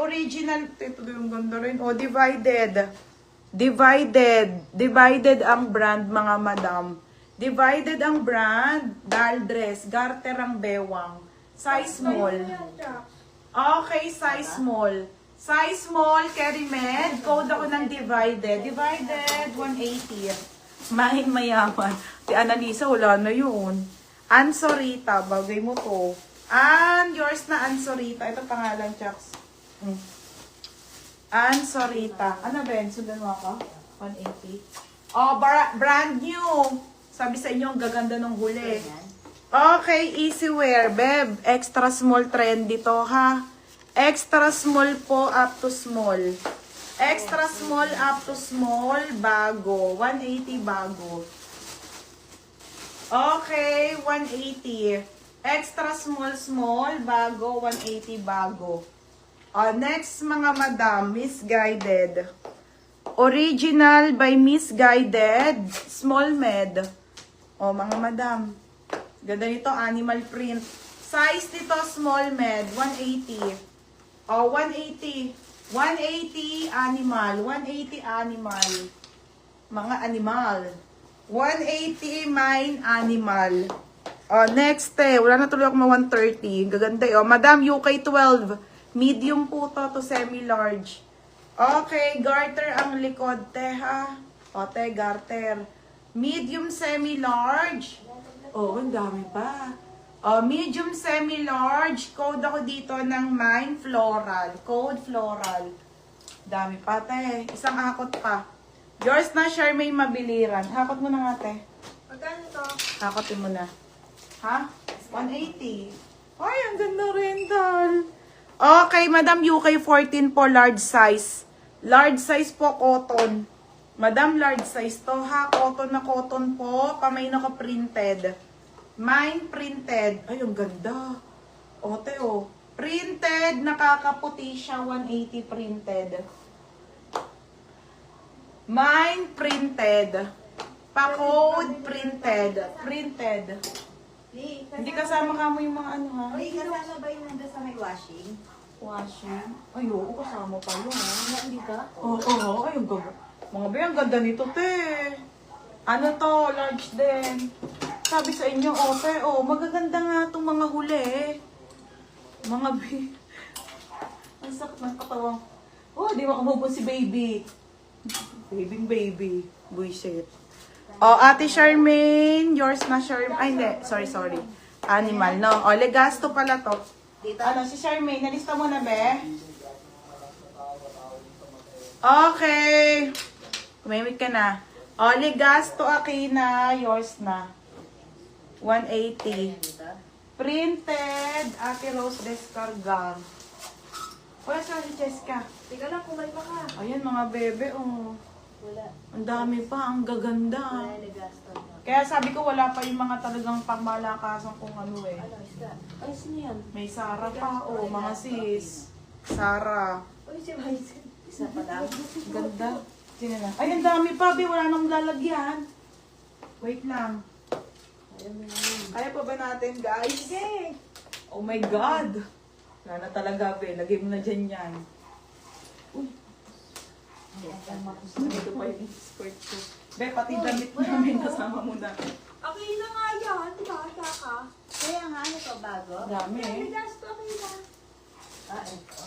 original. Ito yung ganda rin. O, divided. Divided ang brand, mga madam. Divided ang brand. Doll dress. Garter ang bewang. Size small. Okay, size small. Size small, Carry Med. Code ako ng divided. Divided, 180. Mayaman. Si Annalisa, wala na yun. Ansorita, bagay mo to. And yours na Ansorita. Ito pangalan, Chucks. Ansorita. Ano, Ben? Sundan mo ako? 180. Oh, brand new. Sabi sa inyo, ang gaganda ng huli. Okay, easy wear, Beb. Extra small trendy to, ha? Extra small po up to small. Extra small up to small, bago. 180 bago. Okay, 180. Extra small, bago. 180 bago. Next, mga madam, Misguided. Original by Misguided. Small med. Mga madam. Ganda nito, animal print. Size nito, small med. 180. 180. 180 animal. 180 animal. Mga animal. 180 mine animal. Next wala na tuloy ako 130. Gaganda Madam, UK 12. Medium po to semi-large. Okay, garter ang likod, ha. Garter. Medium semi-large. Ang dami pa. Medium semi-large. Code ako dito ng mine floral. Code floral. Dami pa, te. Isang hakot pa. Yours na, Charmaine Mabiliran. Hakot mo na nga, te. Magkano to? Hakotin mo na. Ha? 180. Ay, ang ganda rin, Dal. Okay, Madam, UK 14 po, large size. Large size po, cotton. Madam, large size to, ha? Cotton na cotton po. Kamay na ka-printed. Mine printed. Ay, ang ganda. Te, printed. Nakakaputi siya. 180 printed. Mine printed. Pa-code printed. Printed. Hindi kasama ka mo yung mga ano, ha? Kasama ba yung nandun sa may washing? Washing? Ay, kasama pa yun, ha? Hindi ka? Oo. Ay, ang ganda. Mga ba, ang ganda nito, te. Ano to? Large din. Sabi sa inyo, te, magaganda nga itong mga huli, Mga ang sakit ng katawang. Di makamubon si baby. Baby. Buisit. Ate Charmaine, yours na, Charmaine. Ay, hindi. Sorry. Animal, no? Legasto pala to. Dito? Si Charmaine, nalista mo na, be? Okay. Kumimik ka na. Legasto, Akina, yours na. 180. Printed, Ate Rose Descarga. Wala sa si Cheska. Teka lang, kumalma ka. Ayan, mga bebe, Wala. Ang dami pa, ang gaganda. Wala nagasto. Kaya sabi ko, wala pa yung mga talagang pangmalakasan kung ano, Ano, isda? Ay, sino yan? May Sara pa, mga sis. Sara. Uy, si Vice. Isa pa lang. Ganda. Sino na? Ay, ang dami pa, be. Wala nang lalagyan. Wait lang. Ayaw mo yan. Kaya pa ba natin, guys? Sige. Oh my God. Wala na talaga, be. Lagay mo na dyan yan. Uy. Ito pa yung skirt ko. Be, pati damit namin kasama mo na. Okay na nga yan. Diba? Saka. Kaya nga, ano to, bago? Ang dami, Ay, nagasto, okay na. Ito.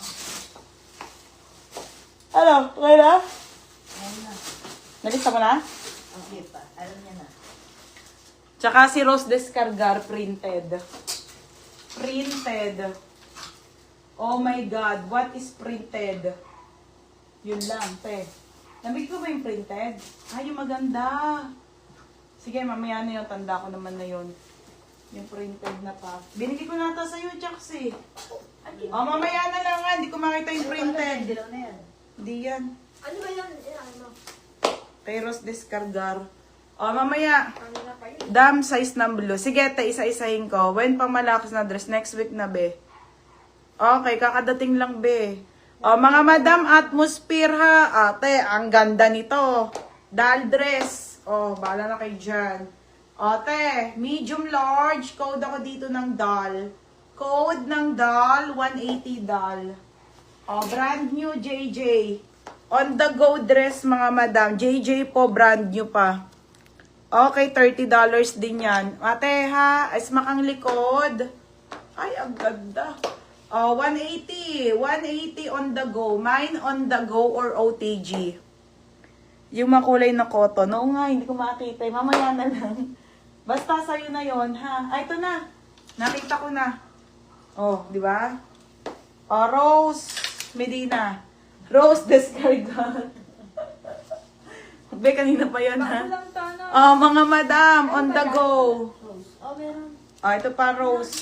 Ano? Okay na? Ayun na. Nalista mo na? Okay pa. Alam niya na. Tsaka si Rose Descargar printed. Printed. Oh my God, what is printed? Yun lang, te. Namig ko ba yung printed? Yung maganda. Sige, mamaya na yun. Tanda ko naman na yun. Yung printed na pa. Binigay ko na ito sa'yo, Jax, mamaya na lang nga. Hindi ko makita yung printed. Dilaw na yan. Hindi yan. Ano ba yan? Ano? Kay Rose Descargar. Mamaya. Ano na kayo? Dam size ng blue. Sige, te, isa-isahin ko. When pang malakas na dress, next week na, be. Okay, kakadating lang, be. Mga madam, atmosphere, ha. Ate, ang ganda nito. Doll dress. Bahala na kayo dyan. Ate, medium large. Code ako dito ng doll. Code ng doll, 180 doll. Oh, brand new JJ. On the go dress mga madam. JJ po, brand new pa. Okay, $30 din yan. Ate ha, smack ang likod. Ay, ang ganda. Oh, 180. 180 on the go. Mine on the go or OTG. Yung makulay na cotton. Oo nga, hindi ko makita. Mamaya na lang. Basta sa'yo na yon ha. Ay, ito na. Nakita ko na. Oh, di ba? Oh, Rose Medina. Rose Descarga. Be, kanina pa yan ha. Oh, mga madam, on the go. Oh, meron. Oh, ito pa, Rose.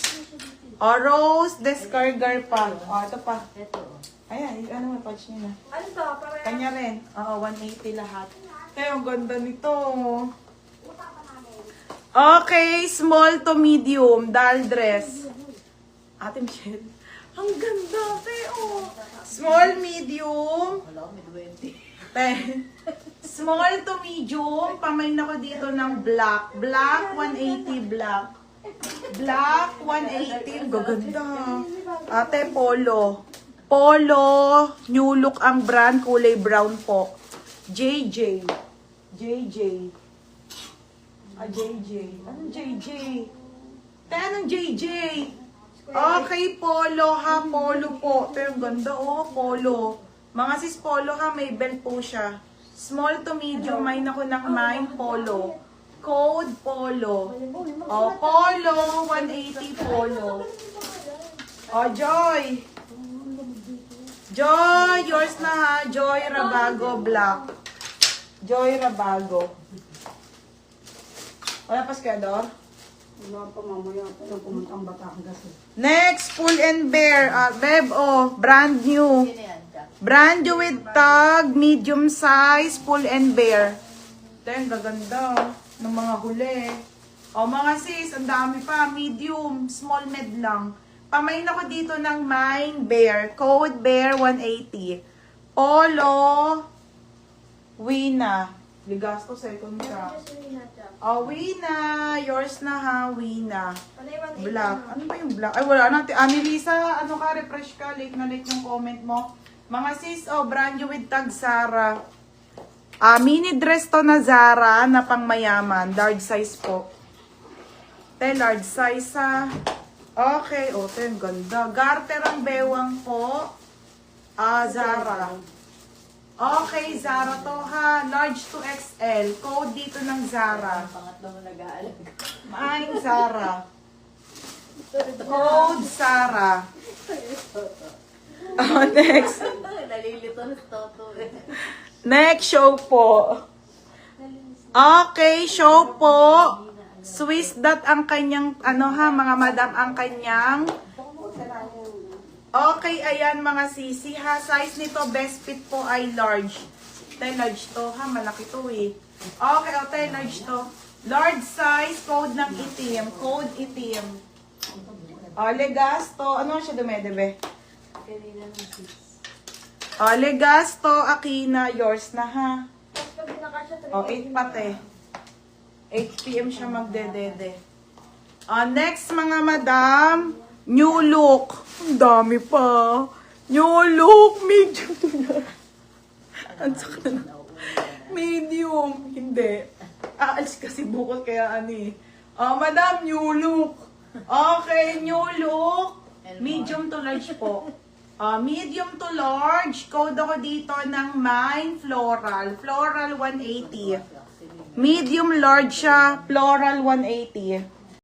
Oh, Rose Descarga pa. Oh, ito pa. Ito. Ayan, ano may patch niya na. Ano to? Para Kanya rin. Oo, 180 lahat. Kaya ang ganda nito. Okay, small to medium, doll dress. Ate Michelle. Ang ganda, te, oh. Small, medium. Wala, may 20. Te. Small to medium. Pamain ako dito ng black. Black, 180 black. Black, 180. Ang gaganda. Ate, polo. Polo. New look ang brand. Kulay brown po. JJ. JJ. Ah, JJ. Anong JJ? Te, anong JJ? Okay, polo ha. Polo po. Te, ang ganda oh. Polo. Mga sis polo ha. May belt po siya. Small to medium. May ako ng mine. Polo. Code polo. Oh, polo. 180 polo. Oh, Joy. Joy, yours na ha. Joy Rabago Black. Joy Rabago. Wala pa skador? Wala pa mamaya pa yung pumunta ang Batangas eh. Next, Pull and Bear. Beb, oh, brand new. Sino yan, Jack? Brand new with tag, medium size, Pull and Bear. Ito yung gaganda ng mga huli. O mga sis, ang dami pa. Medium, small med lang. Pamain ako dito ng Mine Bear. Code Bear 180. Polo. Wina. Ligasto, second ka. Oh, Wina. Yours na ha, Wina. Black. Ano ba yung black? Ay, wala natin. Anilisa, ano ka? Refresh ka. Late na late yung comment mo. Mga sis, oh, brand new with tag Zara. Mini dress to na Zara na pang mayaman. Large size po. Te, large size ha. Okay, oh, te, ang ganda. Garter ang bewang po. Zara. Okay, Zara to ha. Large to XL. Code dito ng Zara. Pangatlo mo nag-aalaga. Mine Zara. Code Zara. Oh, next. Nalilito na Toto eh. Next show po. Okay, show po. Swiss dot ang kanyang, ano ha, mga madam, ang kanyang. Okay, ayan mga sisi ha. Size nito, best fit po ay large. Tay, large to ha. Malaki to eh. Okay, tay, large to. Large size, code ng itim. Code itim. Legasto. Ano siya dumedebe? Kanina na sis. Legasto, Akina. Yours na ha. 8 pate. 8 p.m. siya magdedede. Next mga madam. New look. Ang dami pa. New look. Medium to na. Ang sakit na. Medium. Hindi. Aalis kasi bukod kaya ano eh. Madam, new look. Okay, new look. Medium to large po. Medium to large. Code ako dito ng Mine Floral. Floral 180. Medium large siya. Floral 180.